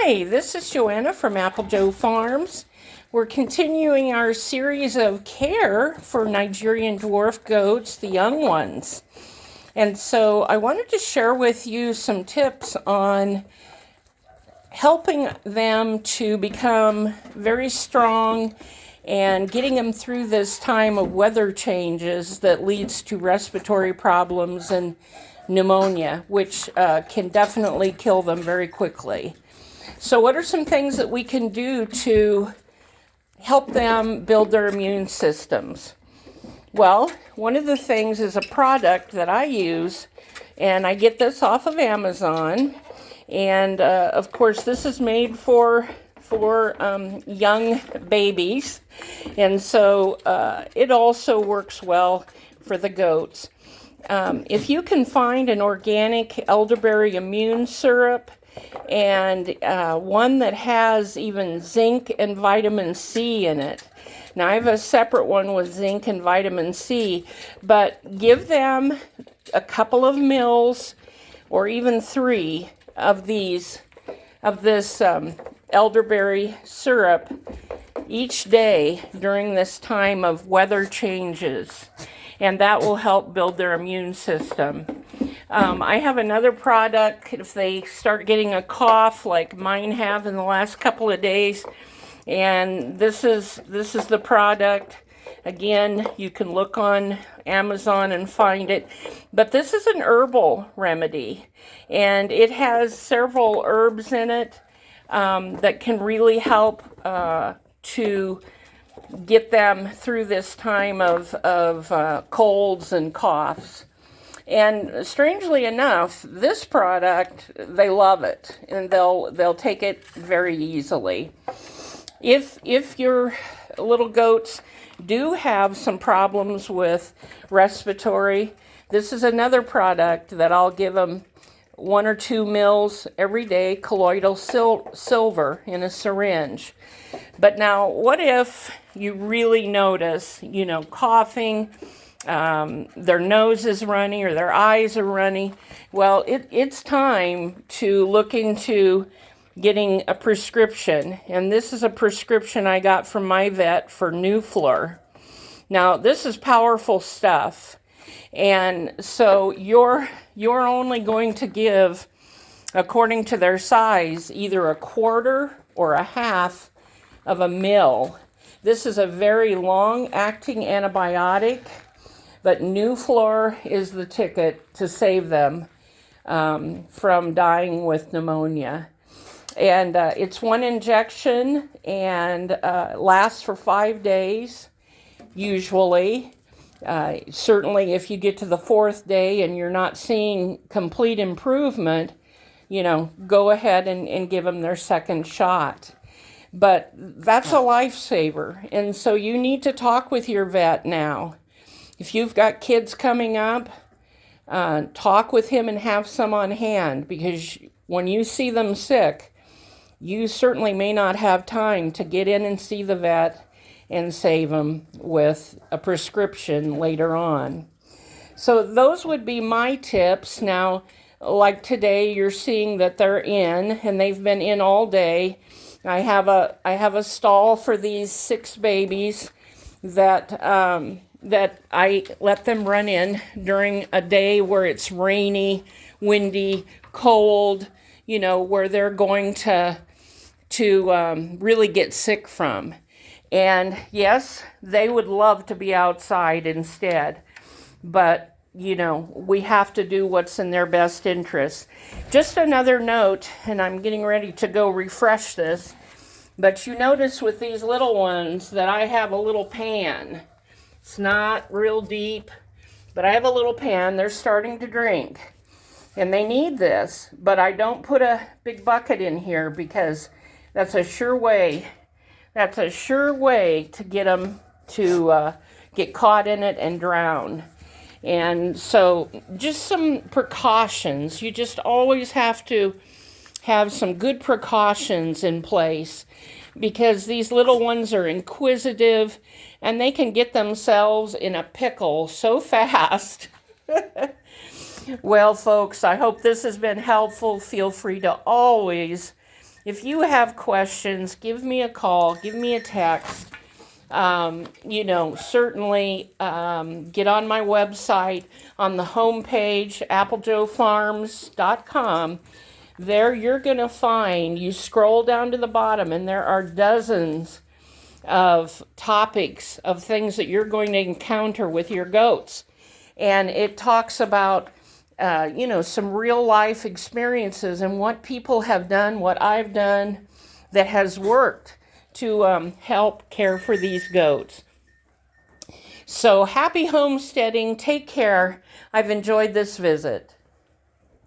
Hi, this is Joanna from Apple Joe Farms. We're continuing our series of care for Nigerian dwarf goats, the young ones. And so I wanted to share with you some tips on helping them to become very strong and getting them through this time of weather changes that leads to respiratory problems and pneumonia, which can definitely kill them very quickly. So what are some things that we can do to help them build their immune systems? Well, one of the things is a product that I use, and I get this off of Amazon. And of course, this is made for young babies, and so it also works well for the goats. If you can find an organic elderberry immune syrup and one that has even zinc and vitamin C in it. Now, I have a separate one with zinc and vitamin C, but give them a couple of mils or even 3 of this elderberry syrup each day during this time of weather changes, and that will help build their immune system. I have another product if they start getting a cough like mine have in the last couple of days, and this is the product. Again, you can look on Amazon and find it, but this is an herbal remedy, and it has several herbs in it that can really help to get them through this time of colds and coughs. And strangely enough, this product, they love it, and they'll take it very easily. If your little goats do have some problems with respiratory, this is another product that I'll give them 1 or 2 mils every day, colloidal silver in a syringe. But now, what if you really notice, coughing, their nose is runny or their eyes are runny? Well, it's time to look into getting a prescription. And this is a prescription I got from my vet for Nuflor. Now, this is powerful stuff. And so you're only going to give, according to their size, either a quarter or a half of a mil. This is a very long-acting antibiotic, but Nuflor is the ticket to save them from dying with pneumonia. And it's 1 injection and lasts for 5 days, usually. Certainly, if you get to the 4th day and you're not seeing complete improvement, go ahead and give them their second shot. But that's a lifesaver, and so you need to talk with your vet now. If you've got kids coming up, talk with him and have some on hand, because when you see them sick, you certainly may not have time to get in and see the vet and save them with a prescription later on. So those would be my tips. Now, like today, you're seeing that they're in, and they've been in all day. I have a stall for these 6 babies that I let them run in during a day where it's rainy, windy, cold, where they're going to really get sick from. And yes, they would love to be outside instead, but we have to do what's in their best interest. Just another note, and I'm getting ready to go refresh this, but you notice with these little ones that I have a little pan. It's not real deep, but I have a little pan. They're starting to drink, and they need this, but I don't put a big bucket in here because that's a sure way to get them to get caught in it and drown. And so just some precautions. You just always have to have some good precautions in place, because these little ones are inquisitive and they can get themselves in a pickle so fast. Well, folks, I hope this has been helpful. Feel free to always if you have questions, give me a call, give me a text. Certainly get on my website on the homepage, applejoefarms.com. There you're going to find, you scroll down to the bottom, and there are dozens of topics of things that you're going to encounter with your goats. And it talks about, some real life experiences and what people have done, what I've done that has worked to help care for these goats. So happy homesteading. Take care. I've enjoyed this visit.